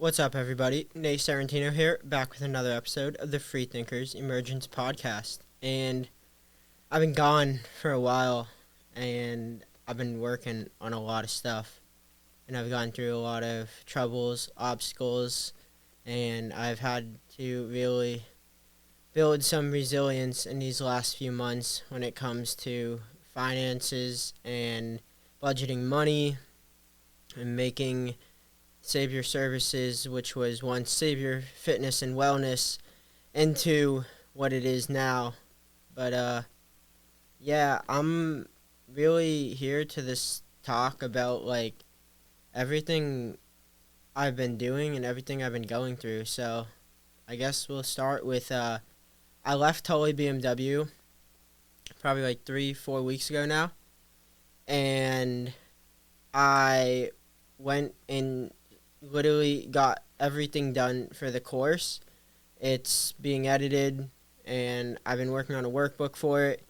What's up, everybody? Nate Serrentino here, back with another episode of the Freethinkers Emergence Podcast. And I've been gone for a while, and I've been working on a lot of stuff. And I've gone through a lot of troubles, obstacles, and I've had to really build some resilience in these last few months when it comes to finances and budgeting money and making Savior Services, which was once Savior Fitness and Wellness, into what it is now. But yeah, I'm really here to this talk about everything I've been doing and everything I've been going through. So I guess we'll start with I left Tully BMW probably 3-4 weeks ago now, and I went and literally got everything done for the course. It's being edited, and I've been working on a workbook for it.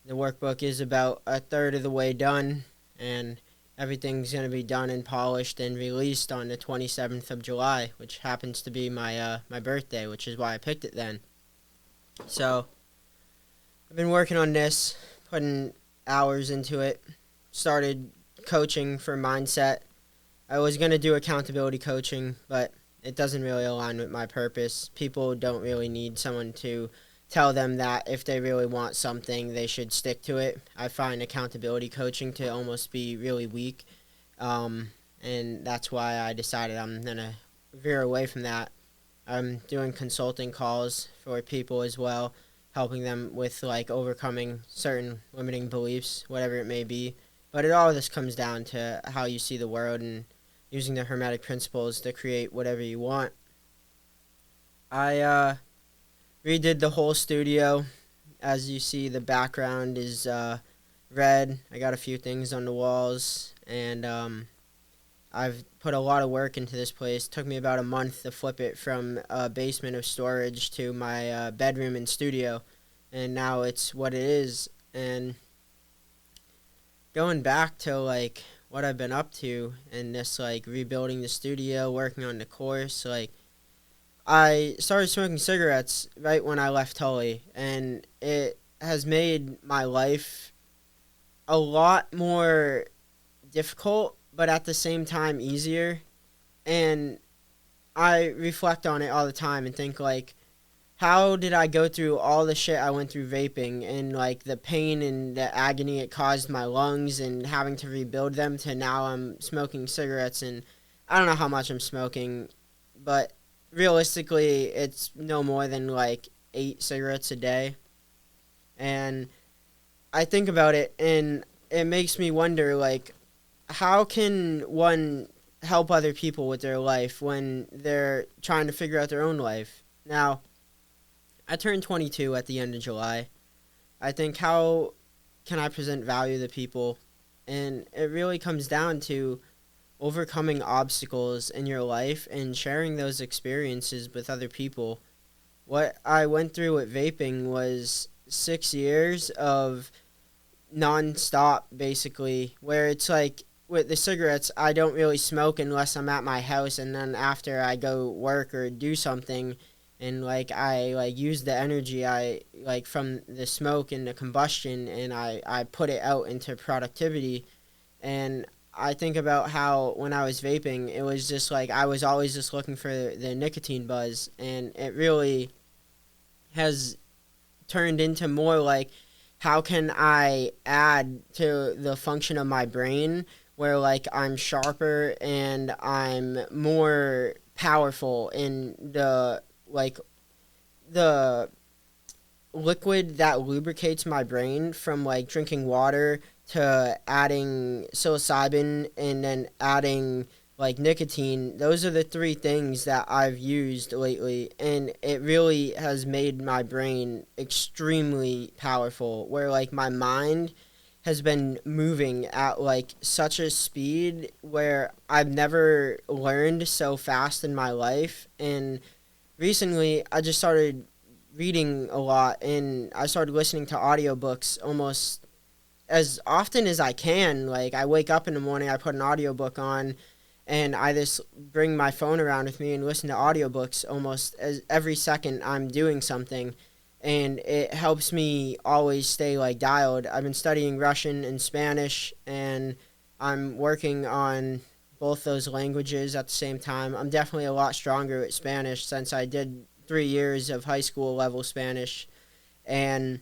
The workbook is about a third of the way done, and everything's going to be done and polished and released on the 27th of July, which happens to be my birthday, which is why I picked it then. So I've been working on this, putting hours into it, started coaching for mindset. I was going to do accountability coaching, but it doesn't really align with my purpose. People don't really need someone to tell them that if they really want something, they should stick to it. I find accountability coaching to almost be really weak, and that's why I decided I'm going to veer away from that. I'm doing consulting calls for people as well, helping them with overcoming certain limiting beliefs, whatever it may be. But it all this comes down to how you see the world and using the Hermetic principles to create whatever you want. I redid the whole studio. As you see, the background is red. I got a few things on the walls, and I've put a lot of work into this place. It took me about a month to flip it from a basement of storage to my bedroom and studio, and now it's what it is. And going back to what I've been up to and this rebuilding the studio, working on the course, I started smoking cigarettes right when I left Tully, and it has made my life a lot more difficult, but at the same time easier. And I reflect on it all the time and think how did I go through all the shit I went through vaping and the pain and the agony it caused my lungs and having to rebuild them to now I'm smoking cigarettes, and I don't know how much I'm smoking, but realistically it's no more than 8 cigarettes a day. And I think about it and it makes me wonder how can one help other people with their life when they're trying to figure out their own life. Now, I turned 22 at the end of July. I think, how can I present value to people? And it really comes down to overcoming obstacles in your life and sharing those experiences with other people. What I went through with vaping was 6 years of non-stop, basically, where it's with the cigarettes, I don't really smoke unless I'm at my house, and then after I go work or do something, and I use the energy I from the smoke and the combustion, and I put it out into productivity. And I think about how when I was vaping, it was just I was always just looking for the nicotine buzz, and it really has turned into more how can I add to the function of my brain where I'm sharper and I'm more powerful in the liquid that lubricates my brain, from drinking water to adding psilocybin and then adding nicotine. Those are the 3 things that I've used lately, and it really has made my brain extremely powerful, where my mind has been moving at such a speed where I've never learned so fast in my life. And recently I just started reading a lot, and I started listening to audiobooks almost as often as I can. I wake up in the morning, I put an audiobook on, and I just bring my phone around with me and listen to audiobooks almost every second I'm doing something, and it helps me always stay like dialed. I've been studying Russian and Spanish, and I'm working on both those languages at the same time. I'm definitely a lot stronger at Spanish since I did 3 years of high school level Spanish, and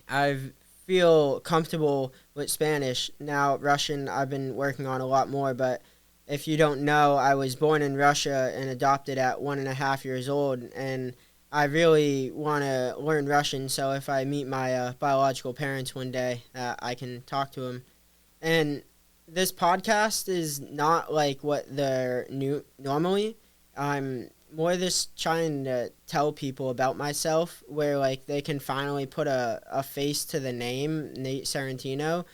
I feel comfortable with Spanish. Now, Russian, I've been working on a lot more, but if you don't know, I was born in Russia and adopted at 1.5 years old, and I really want to learn Russian, so if I meet my biological parents one day, I can talk to them. And this podcast is not like what they're normally. I'm more just trying to tell people about myself, where like they can finally put a face to the name Nate Serrentino,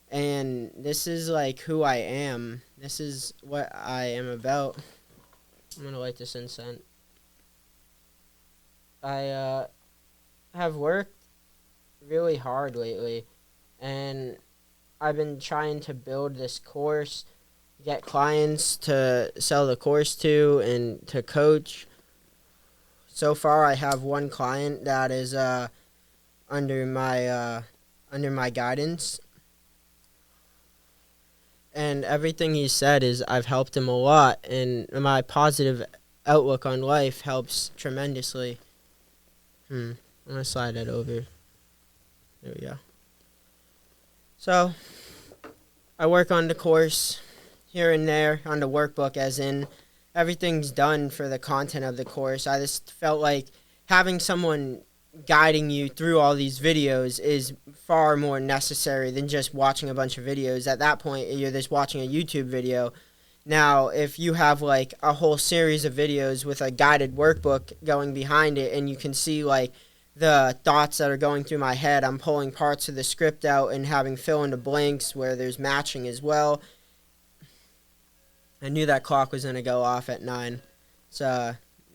and this is like who I am. This is what I am about. I'm gonna light this incense. I have worked really hard lately, and I've been trying to build this course, get clients to sell the course to, and to coach. So far, I have one client that is under my guidance, and everything he said is I've helped him a lot, and my positive outlook on life helps tremendously. I'm gonna slide that over. There we go. So, I work on the course here and there on the workbook, as in everything's done for the content of the course. I just felt like having someone guiding you through all these videos is far more necessary than just watching a bunch of videos. At that point, you're just watching a YouTube video. Now, if you have like a whole series of videos with a guided workbook going behind it, and you can see like the thoughts that are going through my head, I'm pulling parts of the script out and having fill in the blanks where there's matching as well. I knew that clock was going to go off at 9. It's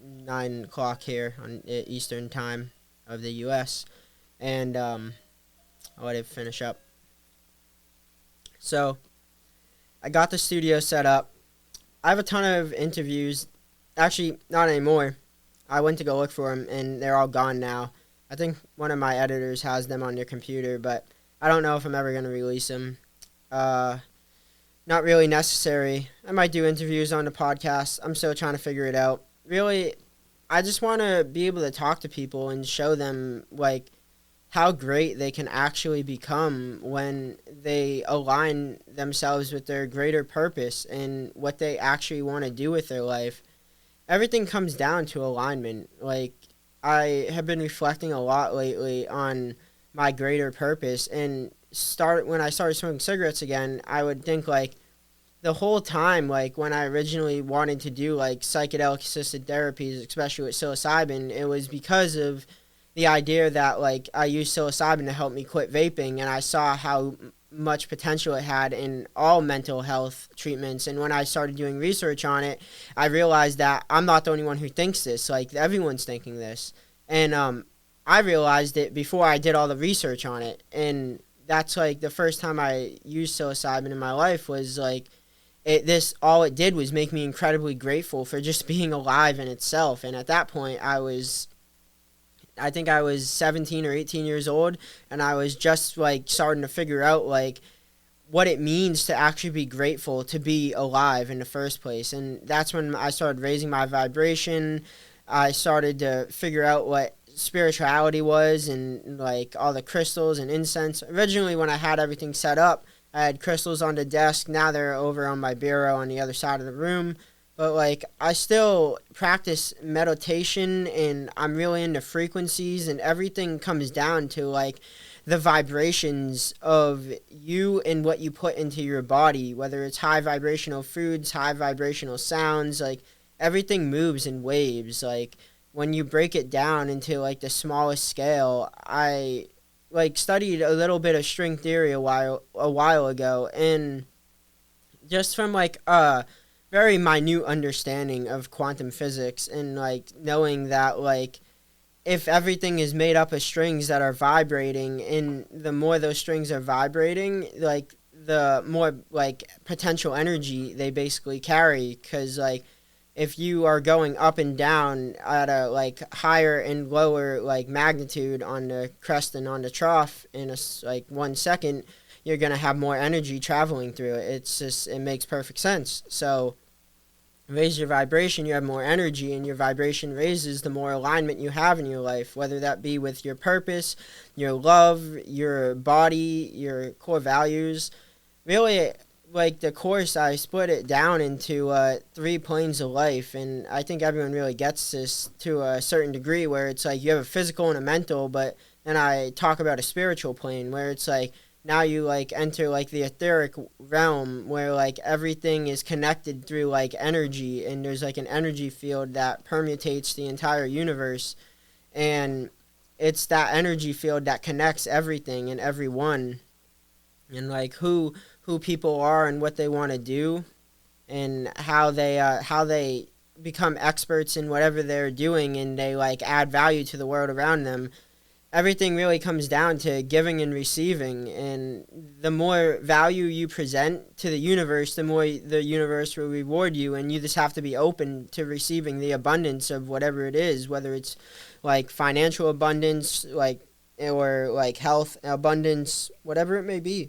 9 o'clock here on Eastern time of the U.S. And I'll let it finish up. So I got the studio set up. I have a ton of interviews. Actually, not anymore. I went to go look for them, and they're all gone now. I think one of my editors has them on their computer, but I don't know if I'm ever going to release them. Not really necessary. I might do interviews on the podcast. I'm still trying to figure it out. Really, I just want to be able to talk to people and show them like how great they can actually become when they align themselves with their greater purpose and what they actually want to do with their life. Everything comes down to alignment. Like, I have been reflecting a lot lately on my greater purpose, and when I started smoking cigarettes again, I would think like the whole time, like when I originally wanted to do like psychedelic assisted therapies, especially with psilocybin, it was because of the idea that like I used psilocybin to help me quit vaping, and I saw how much potential it had in all mental health treatments. And when I started doing research on it, I realized that I'm not the only one who thinks this. Like, everyone's thinking this. And I realized it before I did all the research on it. And that's like the first time I used psilocybin in my life was like all it did was make me incredibly grateful for just being alive in itself. And at that point, I think I was 17 or 18 years old, and I was just like starting to figure out like what it means to actually be grateful to be alive in the first place. And that's when I started raising my vibration. I started to figure out what spirituality was, and like all the crystals and incense. Originally, when I had everything set up, I had crystals on the desk. Now they're over on my bureau on the other side of the room. But like, I still practice meditation, and I'm really into frequencies, and everything comes down to like the vibrations of you and what you put into your body, whether it's high vibrational foods, high vibrational sounds. Like, everything moves in waves. Like, when you break it down into like the smallest scale, I like studied a little bit of string theory a while ago, and just from like very minute understanding of quantum physics, and like knowing that like if everything is made up of strings that are vibrating, and the more those strings are vibrating, like the more like potential energy they basically carry, because like if you are going up and down at a like higher and lower like magnitude on the crest and on the trough in a like 1 second, you're gonna have more energy traveling through it. It's just, it makes perfect sense. So raise your vibration, you have more energy, and your vibration raises the more alignment you have in your life, whether that be with your purpose, your love, your body, your core values. Really, like the course, I split it down into 3 planes of life, and I think everyone really gets this to a certain degree, where it's like you have a physical and a mental, but then I talk about a spiritual plane, where it's like now you like enter like the etheric realm, where like everything is connected through like energy, and there's like an energy field that permutates the entire universe, and it's that energy field that connects everything and everyone, and like who people are and what they want to do, and how they become experts in whatever they're doing, and they like add value to the world around them. Everything really comes down to giving and receiving, and the more value you present to the universe, the more the universe will reward you, and you just have to be open to receiving the abundance of whatever it is, whether it's like financial abundance, like, or like health abundance, whatever it may be.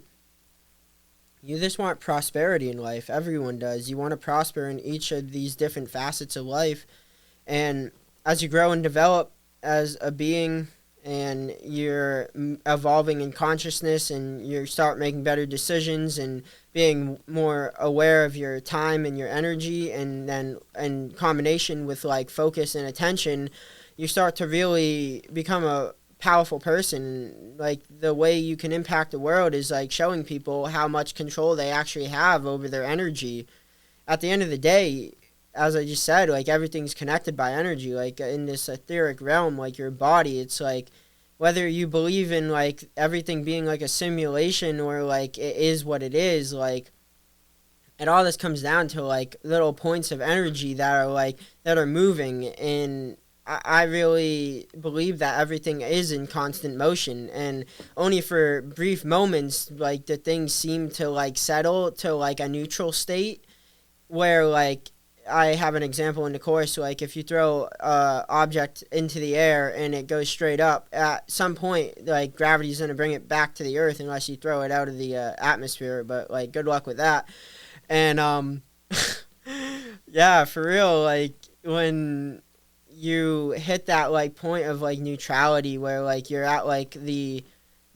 You just want prosperity in life. Everyone does. You want to prosper in each of these different facets of life, and as you grow and develop as a being, and you're evolving in consciousness, and you start making better decisions and being more aware of your time and your energy, and then in combination with like focus and attention, you start to really become a powerful person. Like the way you can impact the world is like showing people how much control they actually have over their energy. At the end of the day, as I just said, like everything's connected by energy. Like in this etheric realm, like your body, it's like whether you believe in like everything being like a simulation or like it is what it is, like it all this comes down to like little points of energy that are moving. And I really believe that everything is in constant motion, and only for brief moments like the things seem to like settle to like a neutral state, where like I have an example in the course. Like if you throw a object into the air and it goes straight up, at some point like gravity's going to bring it back to the earth unless you throw it out of the atmosphere, but like good luck with that. And yeah, for real, like when you hit that like point of like neutrality, where like you're at like the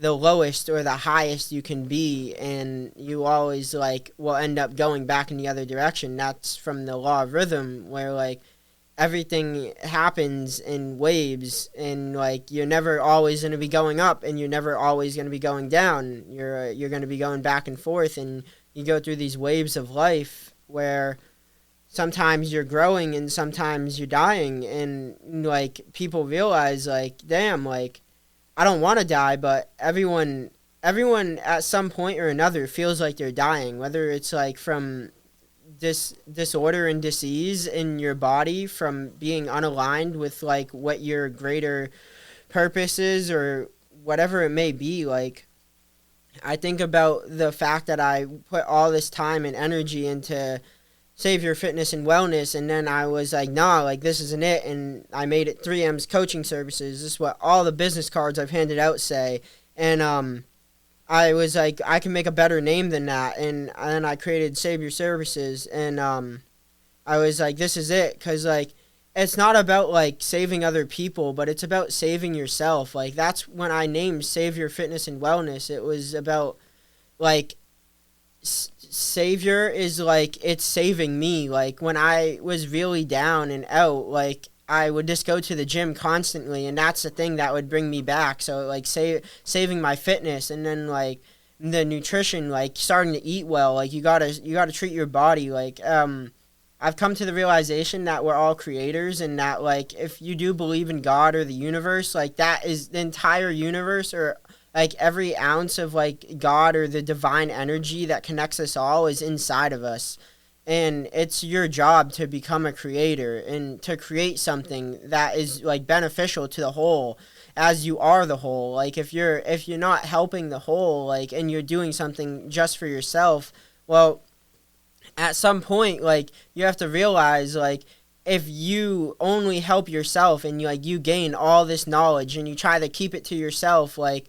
lowest or the highest you can be, and you always like will end up going back in the other direction. That's from the law of rhythm, where like everything happens in waves, and like you're never always going to be going up, and you're never always going to be going down. You're going to be going back and forth, and you go through these waves of life where sometimes you're growing and sometimes you're dying. And like people realize like, damn, like I don't want to die, but everyone at some point or another feels like they're dying, whether it's like from disorder and disease in your body, from being unaligned with like what your greater purpose is, or whatever it may be. Like I think about the fact that I put all this time and energy into Save Your Fitness and Wellness, and then I was like, nah, like this isn't it, and I made it 3M's Coaching Services. This is what all the business cards I've handed out say, and I was like, I can make a better name than that, and then I created Save Your Services, and I was like, this is it, because like it's not about like saving other people, but it's about saving yourself. Like that's when I named Save Your Fitness and Wellness. It was about like Savior is like it's saving me. Like when I was really down and out, like I would just go to the gym constantly, and that's the thing that would bring me back. So like saving my fitness, and then like the nutrition, like starting to eat well. Like you gotta treat your body. Like I've come to the realization that we're all creators, and that like if you do believe in God or the universe, like that is the entire universe, or like every ounce of like God or the divine energy that connects us all is inside of us. And it's your job to become a creator and to create something that is like beneficial to the whole. as you are the whole. Like if you're not helping the whole, like, and you're doing something just for yourself, well, at some point, like, you have to realize, like, if you only help yourself and you gain all this knowledge and you try to keep it to yourself, like,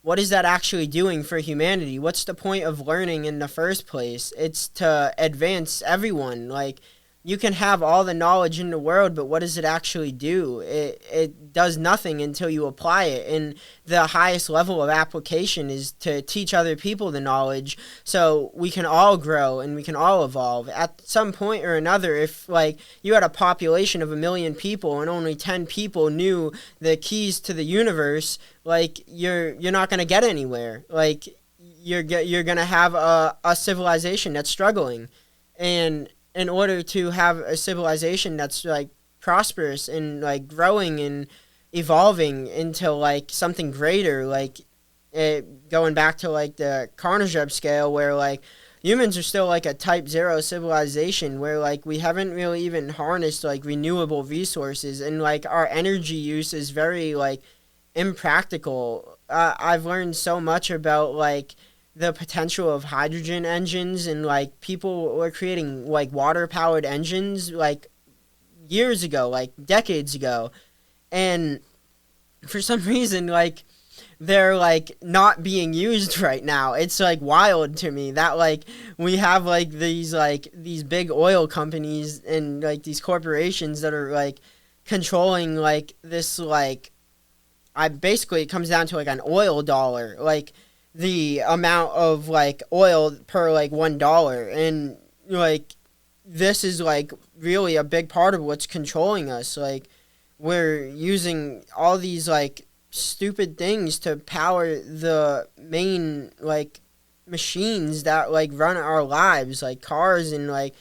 what is that actually doing for humanity? What's the point of learning in the first place? It's to advance everyone. Like, you can have all the knowledge in the world, but what does it actually do? It does nothing until you apply it. And the highest level of application is to teach other people the knowledge so we can all grow and we can all evolve. At some point or another, if like you had a population of 1 million people and only 10 people knew the keys to the universe, like you're not going to get anywhere. Like you're going to have a civilization that's struggling. And in order to have a civilization that's like prosperous and like growing and evolving into like something greater, like going back to like the Carnage scale, where like humans are still like a type 0 civilization, where like we haven't really even harnessed like renewable resources, and like our energy use is very like impractical. I've learned so much about like the potential of hydrogen engines, and like people were creating like water powered engines like years ago, like decades ago, and for some reason like they're like not being used right now. It's like wild to me that like we have like these big oil companies and like these corporations that are like controlling like this, like basically it comes down to like an oil dollar, like the amount of like oil per like $1, and like this is like really a big part of what's controlling us. Like we're using all these like stupid things to power the main like machines that like run our lives, like cars, and like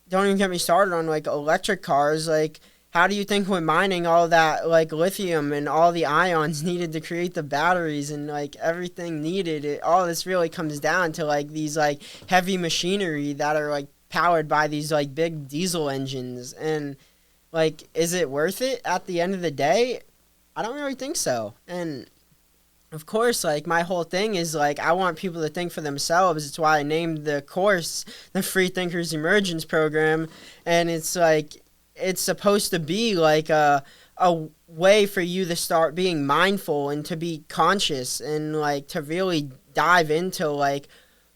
don't even get me started on like electric cars. Like how do you think we're mining all that like lithium and all the ions needed to create the batteries and like everything needed? All this really comes down to like these like heavy machinery that are like powered by these like big diesel engines. And like, is it worth it at the end of the day? I don't really think so. And of course, like my whole thing is like I want people to think for themselves. It's why I named the course the Free Thinkers Emergence Program. And it's like it's supposed to be like a way for you to start being mindful and to be conscious and like to really dive into like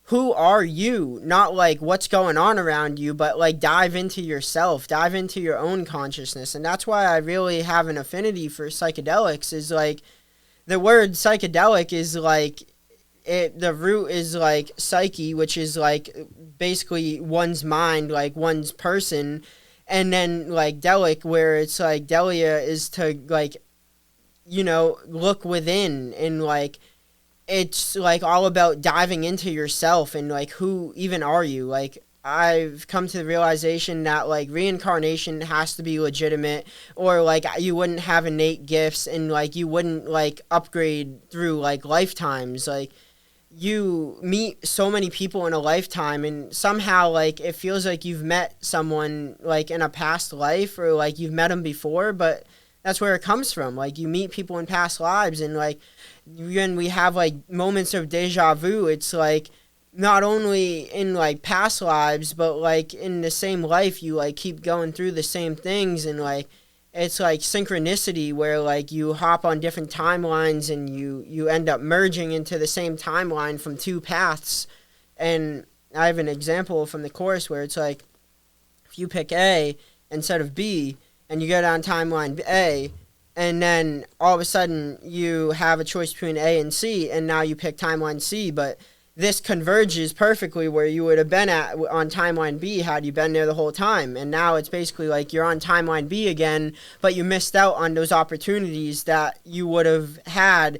who are you, not like what's going on around you, but like dive into yourself, dive into your own consciousness. And that's why I really have an affinity for psychedelics. Is like the word psychedelic is like the root is like psyche, which is like basically one's mind, like one's person. And then like delic, where it's like delia is to like, look within, and like it's like all about diving into yourself and like who even are you. Like I've come to the realization that like reincarnation has to be legitimate, or like you wouldn't have innate gifts and like you wouldn't like upgrade through like lifetimes. Like you meet so many people in a lifetime, and somehow like it feels like you've met someone like in a past life, or like you've met them before, but that's where it comes from. Like you meet people in past lives, and like when we have like moments of deja vu, it's like not only in like past lives, but like in the same life you like keep going through the same things. And like it's like synchronicity, where like you hop on different timelines and you end up merging into the same timeline from two paths. And I have an example from the course where it's like if you pick A instead of B and you go down timeline A, and then all of a sudden you have a choice between A and C, and now you pick timeline C, but this converges perfectly where you would have been on timeline B had you been there the whole time. And now it's basically like you're on timeline B again, but you missed out on those opportunities that you would have had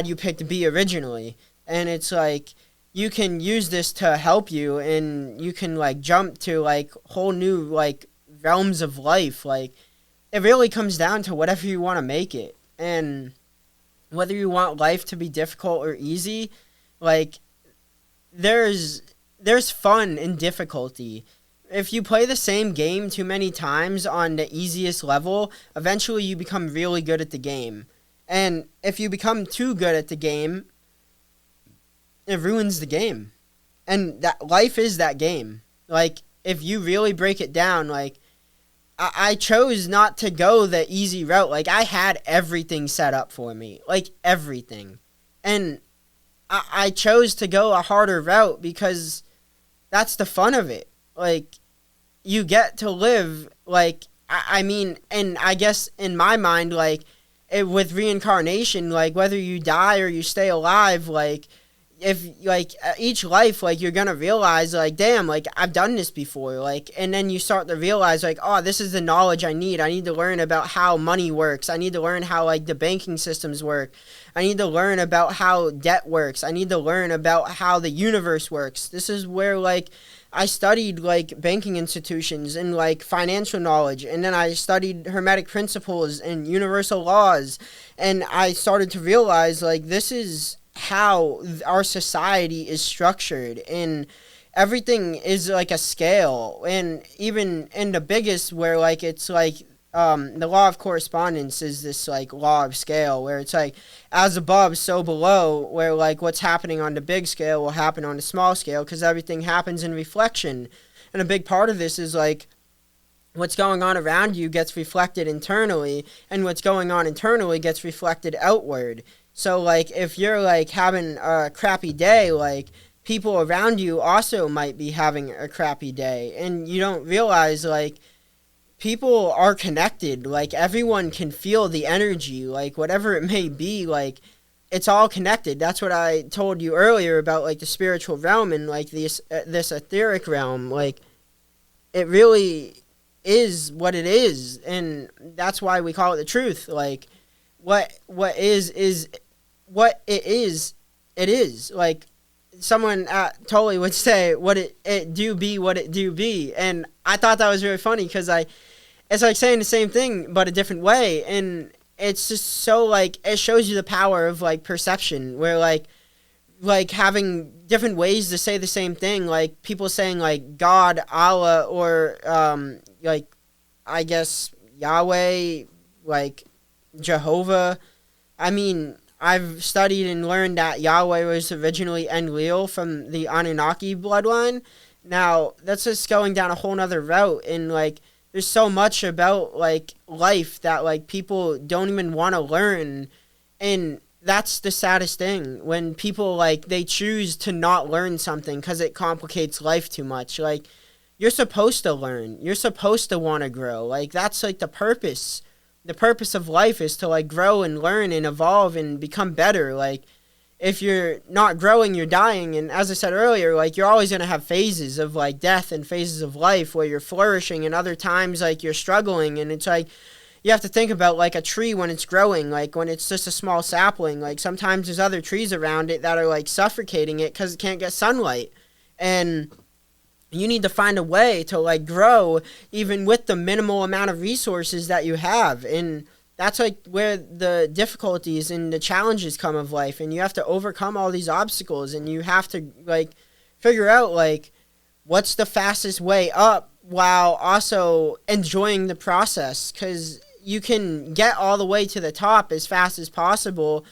you picked B originally. And it's like you can use this to help you, and you can like jump to like whole new like realms of life. Like it really comes down to whatever you want to make it. And whether you want life to be difficult or easy, like there's fun in difficulty. If you play the same game too many times on the easiest level, eventually you become really good at the game. And if you become too good at the game, it ruins the game. And that life is that game. Like, if you really break it down, like, I chose not to go the easy route. Like, I had everything set up for me. Like, everything. And I chose to go a harder route because that's the fun of it. Like, you get to live, like, I mean, and I guess in my mind, like, with reincarnation, like, whether you die or you stay alive, like, if, like, each life, like, you're gonna realize, like, damn, like, I've done this before, like, and then you start to realize, like, oh, this is the knowledge I need to learn about how money works, I need to learn how, like, the banking systems work, I need to learn about how debt works, I need to learn about how the universe works. This is where, like, I studied, like, banking institutions and, like, financial knowledge, and then I studied hermetic principles and universal laws, and I started to realize, like, this is how our society is structured, and everything is like a scale. And even in the biggest, where, like, it's like the law of correspondence is this, like, law of scale, where it's like as above so below, where, like, what's happening on the big scale will happen on the small scale, because everything happens in reflection. And a big part of this is, like, what's going on around you gets reflected internally, and what's going on internally gets reflected outward. So, like, if you're, like, having a crappy day, like, people around you also might be having a crappy day. And you don't realize, like, people are connected. Like, everyone can feel the energy, like, whatever it may be, like, it's all connected. That's what I told you earlier about, like, the spiritual realm and, like, this etheric realm. Like, it really is what it is. And that's why we call it the truth. Like, what is what it is. Like, someone totally would say, what it do be, what it do be. And I thought that was really funny, because it's like saying the same thing but a different way. And it's just so, like, it shows you the power of, like, perception, where, like having different ways to say the same thing, like people saying, like, God, Allah, or like, I guess Yahweh, like Jehovah. I mean, I've studied and learned that Yahweh was originally Enlil from the Anunnaki bloodline. Now, that's just going down a whole nother route, and, like, there's so much about, like, life that, like, people don't even want to learn, and that's the saddest thing, when people, like, they choose to not learn something because it complicates life too much. Like, you're supposed to learn. You're supposed to want to grow. Like, that's, like, the purpose. The purpose of life is to, like, grow and learn and evolve and become better. Like, if you're not growing, you're dying. And as I said earlier, like, you're always going to have phases of, like, death and phases of life where you're flourishing, and other times, like, you're struggling. And it's like, you have to think about, like, a tree when it's growing, like, when it's just a small sapling. Like, sometimes there's other trees around it that are, like, suffocating it because it can't get sunlight. And you need to find a way to, like, grow even with the minimal amount of resources that you have. And that's, like, where the difficulties and the challenges come of life. And you have to overcome all these obstacles, and you have to, like, figure out, like, what's the fastest way up while also enjoying the process. Because you can get all the way to the top as fast as possible,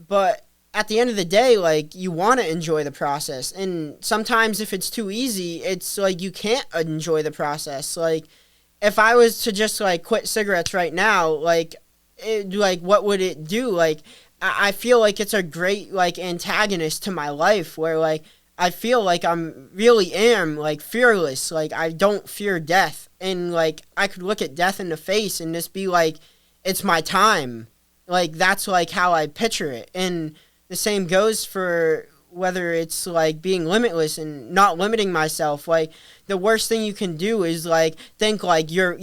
but at the end of the day, like, you want to enjoy the process. And sometimes if it's too easy, it's like you can't enjoy the process. Like, if I was to just, like, quit cigarettes right now, like, what would it do? Like, I feel like it's a great, like, antagonist to my life, where, like, I feel like I'm really am, like, fearless. Like, I don't fear death. And, like, I could look at death in the face and just be like, it's my time. Like, that's, like, how I picture it. And the same goes for whether it's, like, being limitless and not limiting myself. Like, the worst thing you can do is, like, think, like, you're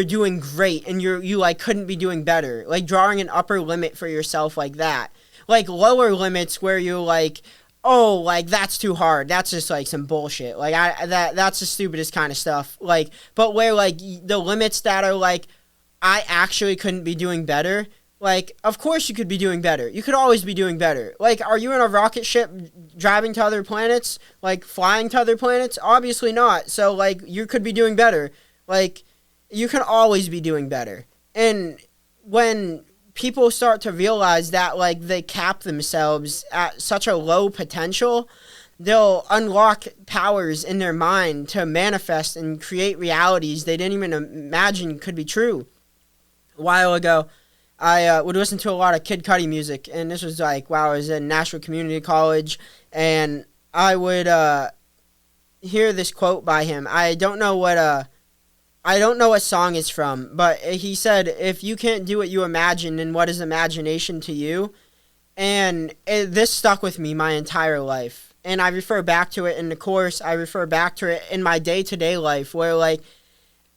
doing great, and you like, couldn't be doing better. Like, drawing an upper limit for yourself like that. Like, lower limits where you're like, oh, like, that's too hard. That's just, like, some bullshit. Like, that's the stupidest kind of stuff. Like, but where, like, the limits that are, like, I actually couldn't be doing better. Like, of course you could be doing better. You could always be doing better. Like, are you in a rocket ship driving to other planets? Like, flying to other planets? Obviously not. So, like, you could be doing better. Like, you can always be doing better. And when people start to realize that like they cap themselves at such a low potential, they'll unlock powers in their mind to manifest and create realities they didn't even imagine could be true. A while ago, I would listen to a lot of Kid Cudi music, and this was like while I was in Nashville Community College, and I would hear this quote by him. I don't know what song it's from, but he said, "If you can't do what you imagine, then what is imagination to you?" And this stuck with me my entire life. And I refer back to it in the course. I refer back to it in my day-to-day life, where like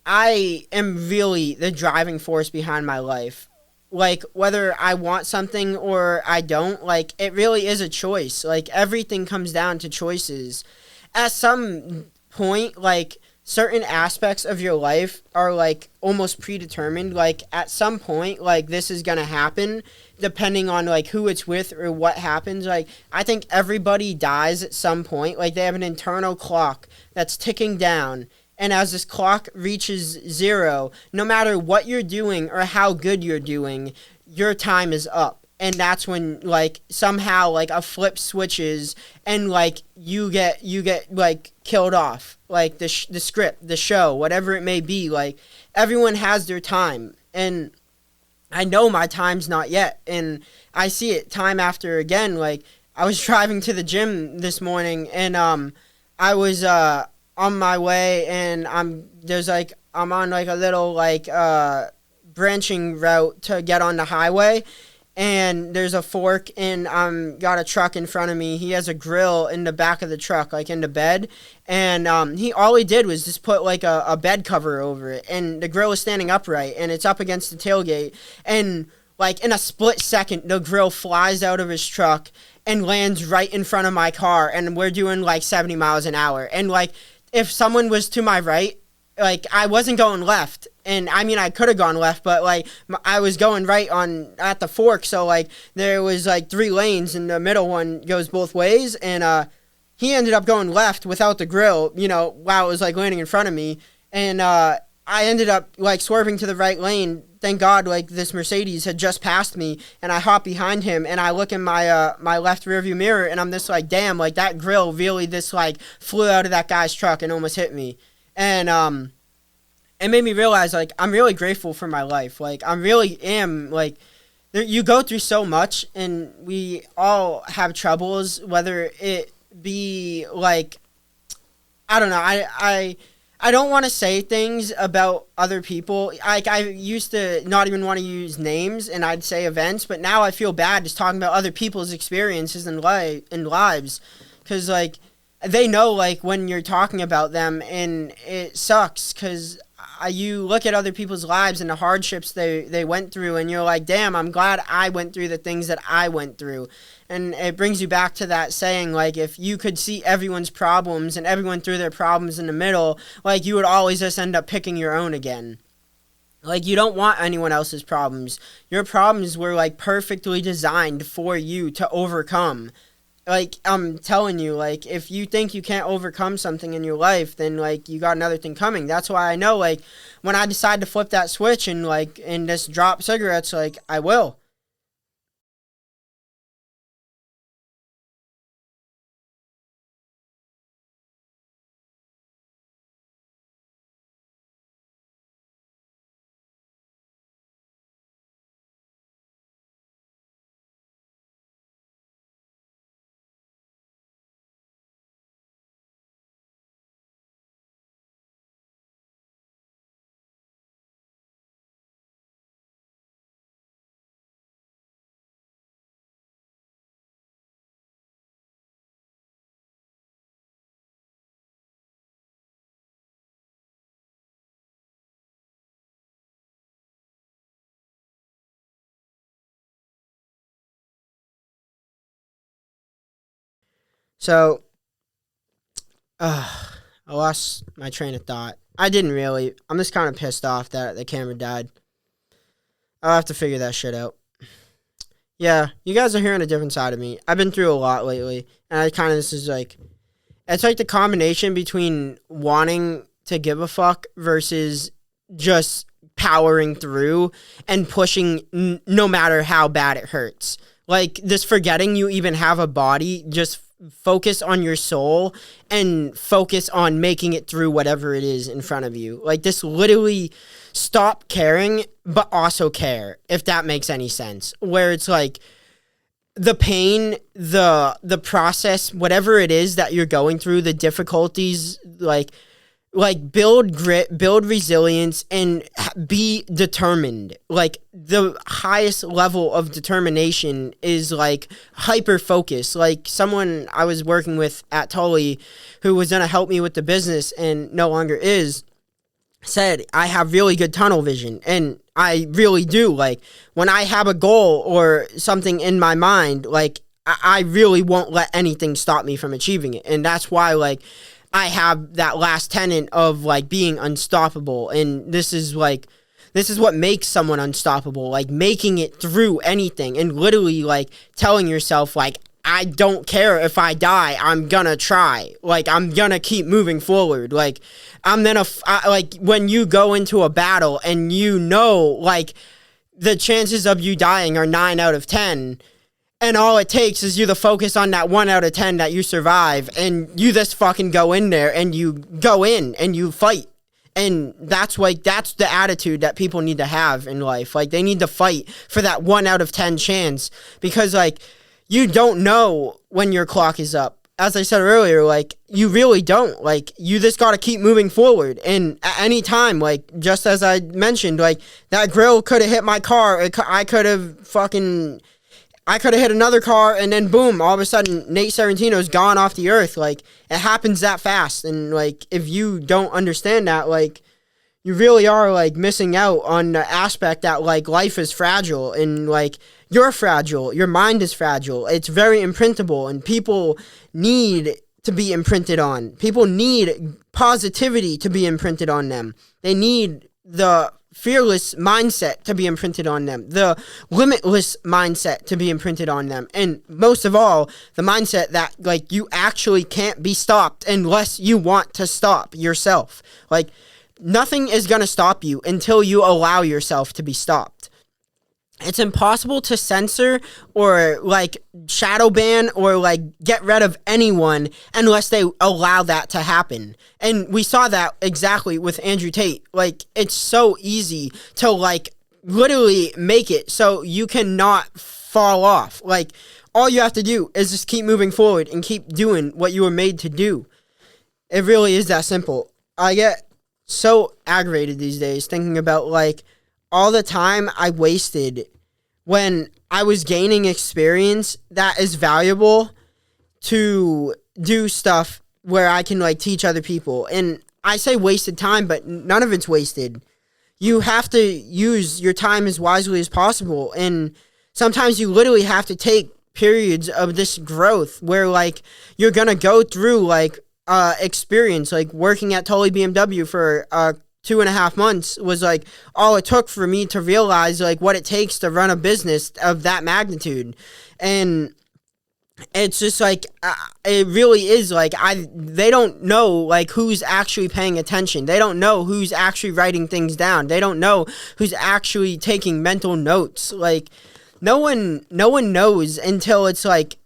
I am really the driving force behind my life. Like, whether I want something or I don't, like, it really is a choice. Like, everything comes down to choices. At some point, like, certain aspects of your life are, like, almost predetermined. Like, at some point, like, this is gonna happen, depending on, like, who it's with or what happens. Like, I think everybody dies at some point. Like, they have an internal clock that's ticking down. And as this clock reaches 0, no matter what you're doing or how good you're doing, your time is up. And that's when, like, somehow, like, a flip switches and, like, you get like, killed off. Like, the script, the show, whatever it may be. Like, everyone has their time. And I know my time's not yet. And I see it time after again. Like, I was driving to the gym this morning, and I was on my way, and I'm on like a little like branching route to get on the highway, and there's a fork, and got a truck in front of me. He has a grill in the back of the truck, like in the bed, and all he did was just put like a bed cover over it, and the grill is standing upright, and it's up against the tailgate, and like in a split second, the grill flies out of his truck and lands right in front of my car, and we're doing like 70 miles an hour, and like, if someone was to my right, like, I wasn't going left. And, I mean, I could have gone left, but, like, I was going right at the fork. So, like, there was, like, 3 lanes, and the middle one goes both ways. And he ended up going left without the grill, while it was, like, landing in front of me. And I ended up, like, swerving to the right lane. Thank God, like, this Mercedes had just passed me, and I hop behind him, and I look in my my left rearview mirror, and I'm just like, damn, like, that grill really just, like, flew out of that guy's truck and almost hit me. And it made me realize, like, I'm really grateful for my life. Like, I really am, like, you go through so much, and we all have troubles, whether it be, like, I don't know, I don't want to say things about other people. Like, I used to not even want to use names, and I'd say events, but now I feel bad just talking about other people's experiences and lives, because, like, they know, like, when you're talking about them, and it sucks, because you look at other people's lives and the hardships they went through, and you're like, damn, I'm glad I went through the things that I went through. And it brings you back to that saying, like, if you could see everyone's problems and everyone threw their problems in the middle, like, you would always just end up picking your own again. Like, you don't want anyone else's problems. Your problems were, like, perfectly designed for you to overcome. Like, I'm telling you, like, if you think you can't overcome something in your life, then, like, you got another thing coming. That's why I know, like, when I decide to flip that switch and, like, and just drop cigarettes, like, I will. So, I lost my train of thought. I didn't really. I'm just kind of pissed off that the camera died. I'll have to figure that shit out. Yeah, you guys are hearing a different side of me. I've been through a lot lately, and I kind of, this is like, it's like the combination between wanting to give a fuck versus just powering through and pushing no matter how bad it hurts. Like, this forgetting you even have a body, just focus on your soul and focus on making it through whatever it is in front of you. Like, this literally stop caring, but also care, if that makes any sense. Where it's like, the pain, the process, whatever it is that you're going through, the difficulties, like build grit, build resilience, and be determined. Like, the highest level of determination is like hyper focus. Like, someone I was working with at Tully who was going to help me with the business and no longer is, said, I have really good tunnel vision, and I really do. Like, when I have a goal or something in my mind, like, I really won't let anything stop me from achieving it. And that's why, like, I have that last tenet of, like, being unstoppable. And this is what makes someone unstoppable, like, making it through anything and literally, like, telling yourself, like, I don't care if I die, I'm gonna try. Like, I'm gonna keep moving forward. Like, I'm gonna, like, when you go into a battle and you know, like, the chances of you dying are 9 out of 10, and all it takes is you to focus on that 1 out of 10 that you survive, and you just fucking go in there, and you go in, and you fight. And that's the attitude that people need to have in life. Like, they need to fight for that 1 out of 10 chance, because, like, you don't know when your clock is up. As I said earlier, like, you really don't. Like, you just got to keep moving forward. And at any time, like, just as I mentioned, like, that grill could have hit my car. I could have hit another car, and then boom, all of a sudden, Nate Serrentino's gone off the earth. Like, it happens that fast. And, like, if you don't understand that, like, you really are, like, missing out on the aspect that, like, life is fragile, and, like, you're fragile. Your mind is fragile. It's very imprintable, and people need to be imprinted on. People need positivity to be imprinted on them. They need the fearless mindset to be imprinted on them, the limitless mindset to be imprinted on them, and most of all, the mindset that, like, you actually can't be stopped unless you want to stop yourself. Like, nothing is going to stop you until you allow yourself to be stopped. It's impossible to censor or, like, shadow ban or, like, get rid of anyone unless they allow that to happen. And we saw that exactly with Andrew Tate. Like, it's so easy to, like, literally make it so you cannot fall off. Like, all you have to do is just keep moving forward and keep doing what you were made to do. It really is that simple. I get so aggravated these days thinking about, like, all the time I wasted when I was gaining experience that is valuable to do stuff where I can, like, teach other people. And I say wasted time, but none of it's wasted. You have to use your time as wisely as possible. And sometimes you literally have to take periods of this growth where, like, you're going to go through, like, experience. Like, working at Tully BMW for 2.5 months was, like, all it took for me to realize, like, what it takes to run a business of that magnitude. And it's just, like, it really is, like, they don't know, like, who's actually paying attention. They don't know who's actually writing things down. They don't know who's actually taking mental notes. Like, no one knows until it's, like,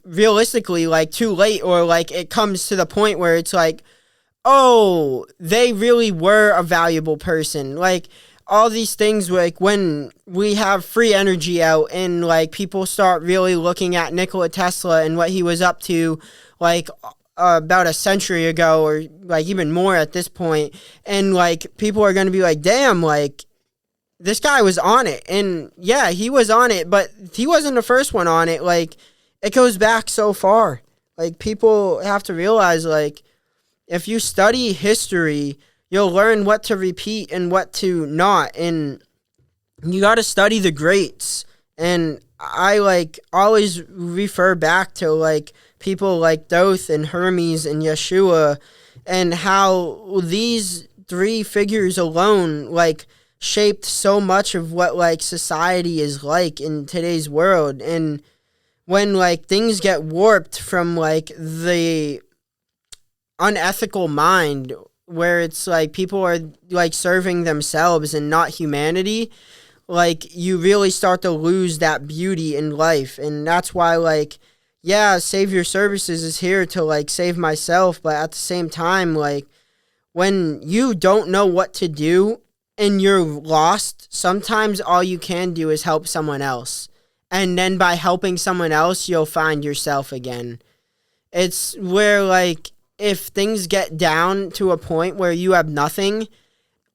realistically, like, too late, or, like, it comes to the point where it's like, oh, they really were a valuable person. Like, all these things, like, when we have free energy out and, like, people start really looking at Nikola Tesla and what he was up to, like, about a century ago, or, like, even more at this point, and, like, people are going to be like, damn, like, this guy was on it. And yeah, he was on it, but he wasn't the first one on it. Like, it goes back so far. Like, people have to realize, like, if you study history, you'll learn what to repeat and what to not. And you got to study the greats. And I, like, always refer back to, like, people like Thoth and Hermes and Yeshua, and how these three figures alone, like, shaped so much of what, like, society is like in today's world. And when, like, things get warped from, like, the unethical mind, where it's like people are like serving themselves and not humanity, like you really start to lose that beauty in life. And that's why, like, yeah, Save Your Services is here to like save myself, but at the same time, like, when you don't know what to do and you're lost, sometimes all you can do is help someone else. And then by helping someone else, you'll find yourself again. It's where, like, if things get down to a point where you have nothing,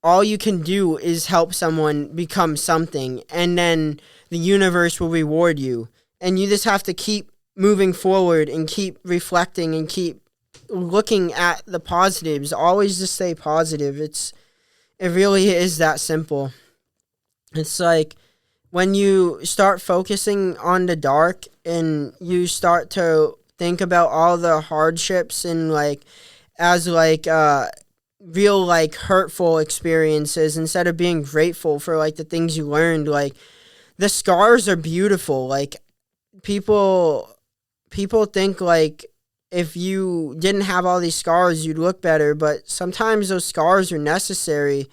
all you can do is help someone become something, and then the universe will reward you. And you just have to keep moving forward and keep reflecting and keep looking at the positives. Always just stay positive. It really is that simple. It's like when you start focusing on the dark and you start to think about all the hardships and like as like real like hurtful experiences instead of being grateful for like the things you learned. Like the scars are beautiful. Like people think like if you didn't have all these scars you'd look better, but sometimes those scars are necessary.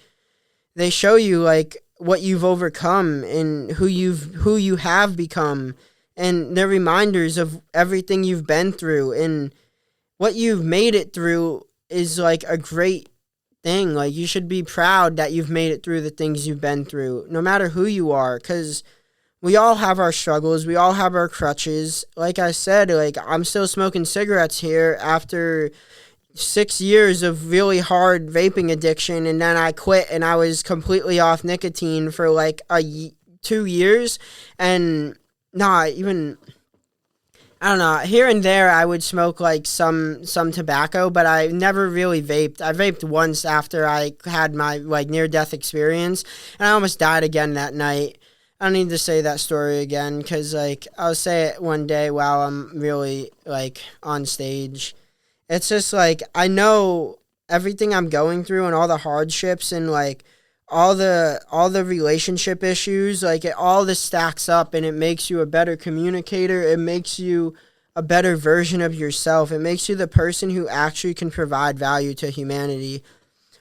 They show you like what you've overcome and who you have become, and they're reminders of everything you've been through, and what you've made it through is like a great thing. Like you should be proud that you've made it through the things you've been through, no matter who you are, because we all have our struggles. We all have our crutches. Like I said, like I'm still smoking cigarettes here after 6 years of really hard vaping addiction, and then I quit and I was completely off nicotine for like 2 years, and not even, I don't know, here and there I would smoke like some tobacco, but I never really vaped. I vaped once after I had my like near-death experience, and I almost died again that night. I don't need to say that story again because like I'll say it one day while I'm really like on stage. It's just like I know everything I'm going through and all the hardships and like all the relationship issues, like it all this stacks up and it makes you a better communicator. It makes you a better version of yourself. It makes you the person who actually can provide value to humanity.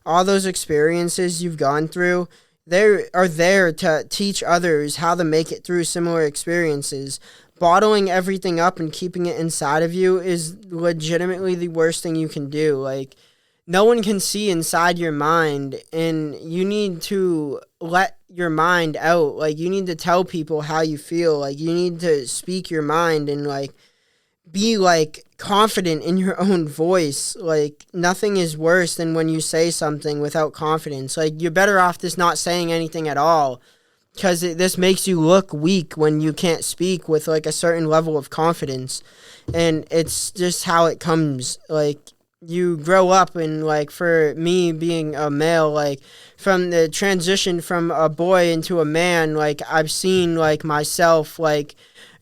All those experiences you've gone through, they are there to teach others how to make it through similar experiences. Bottling everything up and keeping it inside of you is legitimately the worst thing you can do. Like, no one can see inside your mind, and you need to let your mind out. Like, you need to tell people how you feel. Like, you need to speak your mind and, like, be, like, confident in your own voice. Like, nothing is worse than when you say something without confidence. Like, you're better off just not saying anything at all, because this makes you look weak when you can't speak with, like, a certain level of confidence. And it's just how it comes. Like, you grow up, and, like, for me being a male, like, from the transition from a boy into a man, like, I've seen, like, myself, like,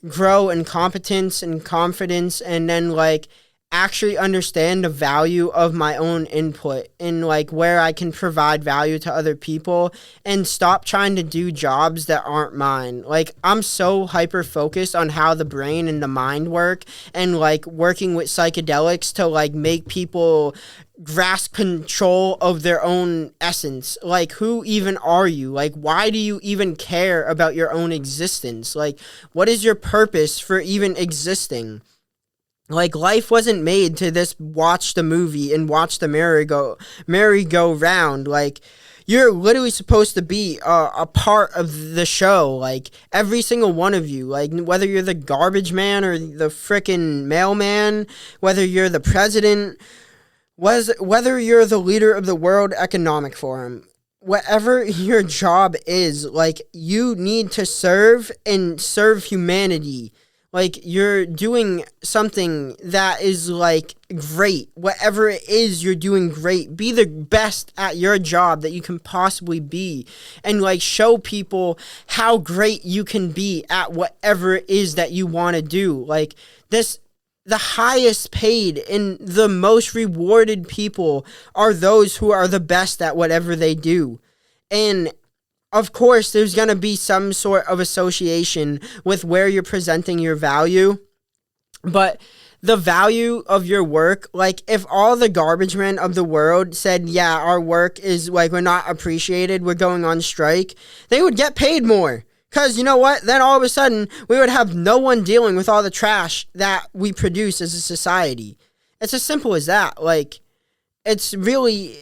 grow in competence and confidence, and then, like, actually understand the value of my own input and like where I can provide value to other people and stop trying to do jobs that aren't mine. Like, I'm so hyper focused on how the brain and the mind work and like working with psychedelics to like make people grasp control of their own essence. Like, who even are you? Like, why do you even care about your own existence? Like, what is your purpose for even existing? Like, life wasn't made to just watch the movie and watch the merry-go-round. Like, you're literally supposed to be a part of the show. Like, every single one of you. Like, whether you're the garbage man or the frickin' mailman, whether you're the president, whether you're the leader of the World Economic Forum, whatever your job is, like, you need to serve and serve humanity. Like, you're doing something that is, like, great. Whatever it is, you're doing great. Be the best at your job that you can possibly be. And, like, show people how great you can be at whatever it is that you want to do. Like, the highest paid and the most rewarded people are those who are the best at whatever they do. And of course, there's going to be some sort of association with where you're presenting your value, but the value of your work, like if all the garbage men of the world said, yeah, our work is like, we're not appreciated, we're going on strike, they would get paid more. Because you know what? Then all of a sudden, we would have no one dealing with all the trash that we produce as a society. It's as simple as that. Like, it's really,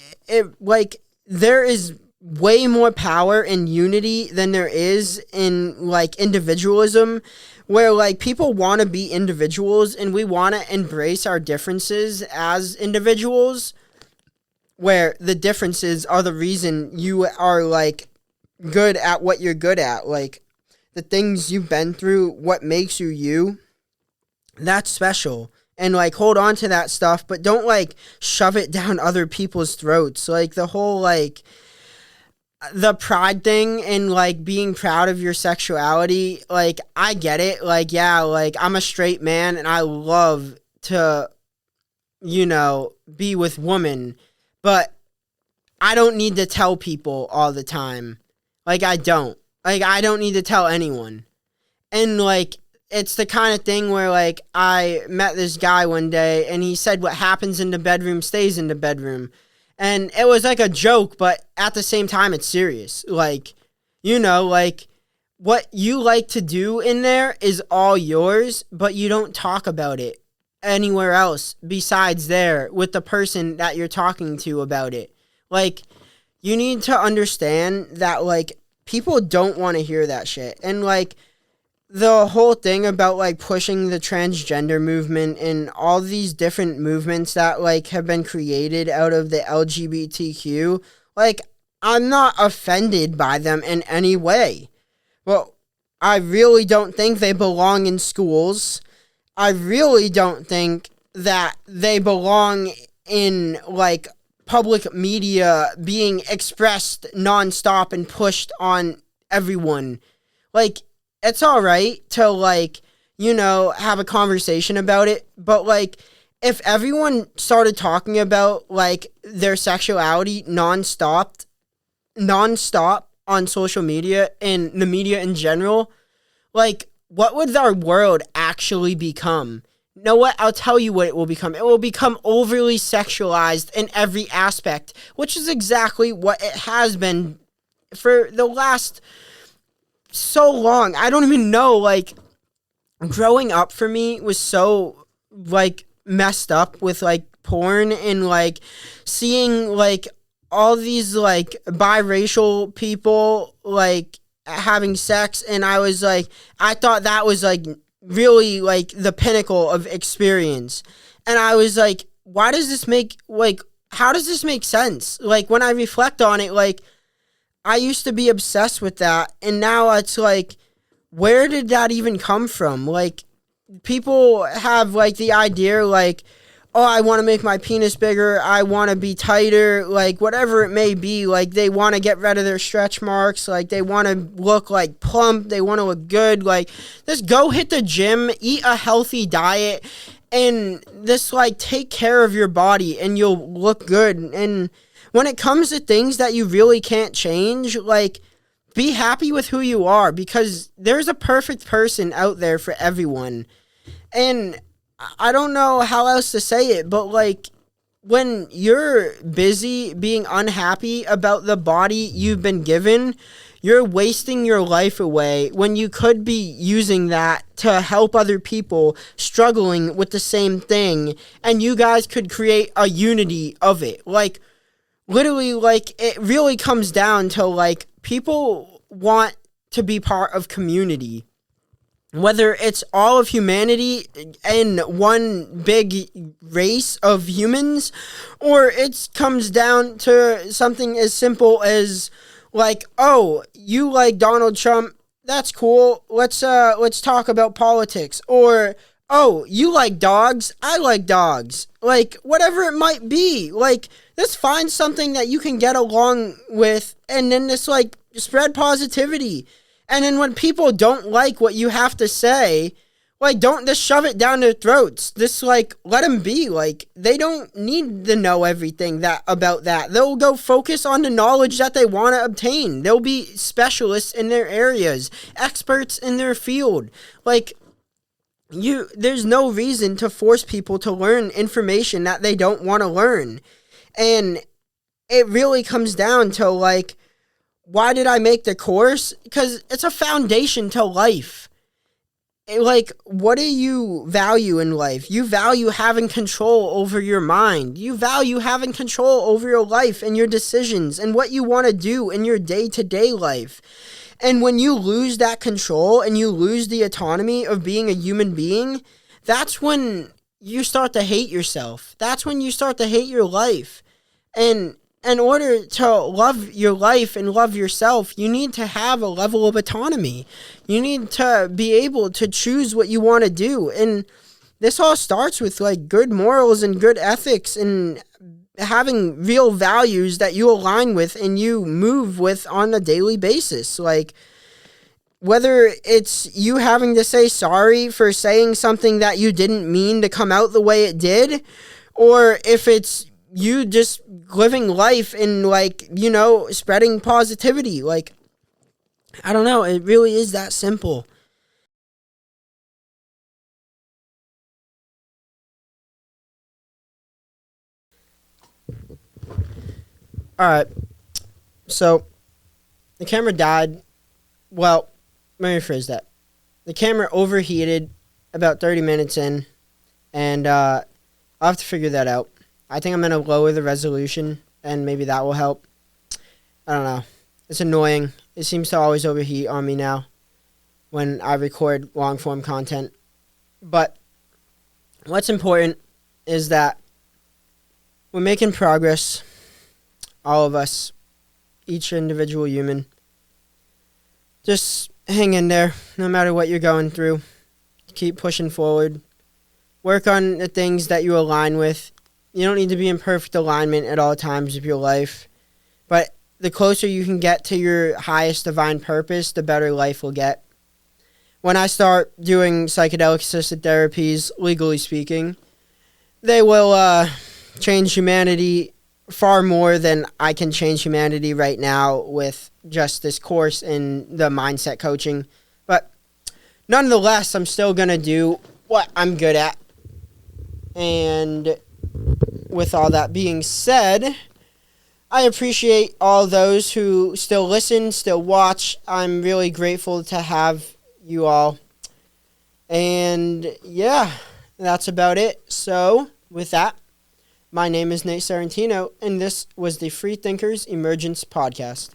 there is way more power in unity than there is in, like, individualism, where, like, people want to be individuals and we want to embrace our differences as individuals, where the differences are the reason you are, like, good at what you're good at. Like, the things you've been through, what makes you you, that's special. And, like, hold on to that stuff, but don't, like, shove it down other people's throats. Like, the whole, like, the pride thing and, like, being proud of your sexuality, like, I get it. Like, yeah, like, I'm a straight man and I love to, you know, be with women, but I don't need to tell people all the time. Like, I don't need to tell anyone. And, like, it's the kind of thing where, like, I met this guy one day and he said what happens in the bedroom stays in the bedroom. And it was like a joke, but at the same time, it's serious. Like, you know, like, what you like to do in there is all yours, but you don't talk about it anywhere else besides there with the person that you're talking to about it. Like, you need to understand that, like, people don't want to hear that shit. And, like, the whole thing about, like, pushing the transgender movement and all these different movements that, like, have been created out of the LGBTQ, like, I'm not offended by them in any way. Well, I really don't think they belong in schools. I really don't think that they belong in, like, public media being expressed nonstop and pushed on everyone. Like, it's all right to, like, you know, have a conversation about it, but, like, if everyone started talking about, like, their sexuality nonstop on social media and the media in general, like, what would our world actually become? You know what? I'll tell you what it will become. It will become overly sexualized in every aspect, which is exactly what it has been for the last so long. I don't even know, like, growing up for me was so, like, messed up with, like, porn and, like, seeing, like, all these, like, biracial people, like, having sex, and I was, like, I thought that was, like, really, like, the pinnacle of experience. And I was, like, why does this make, like, how does this make sense? Like, when I reflect on it, like, I used to be obsessed with that, and now it's like, where did that even come from? Like, people have, like, the idea, like, oh, I want to make my penis bigger, I want to be tighter, like, whatever it may be, like, they want to get rid of their stretch marks, like, they want to look, like, plump, they want to look good, like, just go hit the gym, eat a healthy diet, and just, like, take care of your body, and you'll look good. And when it comes to things that you really can't change, like, be happy with who you are, because there's a perfect person out there for everyone. And I don't know how else to say it, but, like, when you're busy being unhappy about the body you've been given, you're wasting your life away when you could be using that to help other people struggling with the same thing, and you guys could create a unity of it. Like, literally, like, it really comes down to, like, people want to be part of community. Whether it's all of humanity in one big race of humans, or it comes down to something as simple as, like, oh, you like Donald Trump, that's cool, let's talk about politics. Or, oh, you like dogs, I like dogs. Like, whatever it might be, like, just find something that you can get along with, and then just, like, spread positivity. And then when people don't like what you have to say, like, don't just shove it down their throats. Just, like, let them be. Like, they don't need to know everything about that. They'll go focus on the knowledge that they want to obtain. They'll be specialists in their areas, experts in their field. Like, There's no reason to force people to learn information that they don't want to learn. And it really comes down to, like, why did I make the course? Because it's a foundation to life. Like, what do you value in life? You value having control over your mind. You value having control over your life and your decisions and what you want to do in your day-to-day life. And when you lose that control and you lose the autonomy of being a human being, that's when you start to hate yourself. That's when you start to hate your life. And in order to love your life and love yourself, you need to have a level of autonomy. You need to be able to choose what you want to do. And this all starts with, like, good morals and good ethics and having real values that you align with and you move with on a daily basis. Like, whether it's you having to say sorry for saying something that you didn't mean to come out the way it did, or if it's you just living life and, like, spreading positivity. Like, I don't know. It really is that simple. All right. So the camera died. Well, let me rephrase that. The camera overheated about 30 minutes in, and I'll have to figure that out. I think I'm going to lower the resolution, and maybe that will help. I don't know. It's annoying. It seems to always overheat on me now when I record long-form content. But what's important is that we're making progress, all of us, each individual human. Just hang in there, no matter what you're going through. Keep pushing forward. Work on the things that you align with. You don't need to be in perfect alignment at all times of your life. But the closer you can get to your highest divine purpose, the better life will get. When I start doing psychedelic-assisted therapies, legally speaking, they will change humanity far more than I can change humanity right now with just this course and the mindset coaching. But nonetheless, I'm still going to do what I'm good at. And with all that being said, I appreciate all those who still listen, still watch. I'm really grateful to have you all. And yeah, that's about it. So with that, my name is Nate Serrentino, and this was the Free Thinkers Emergence Podcast.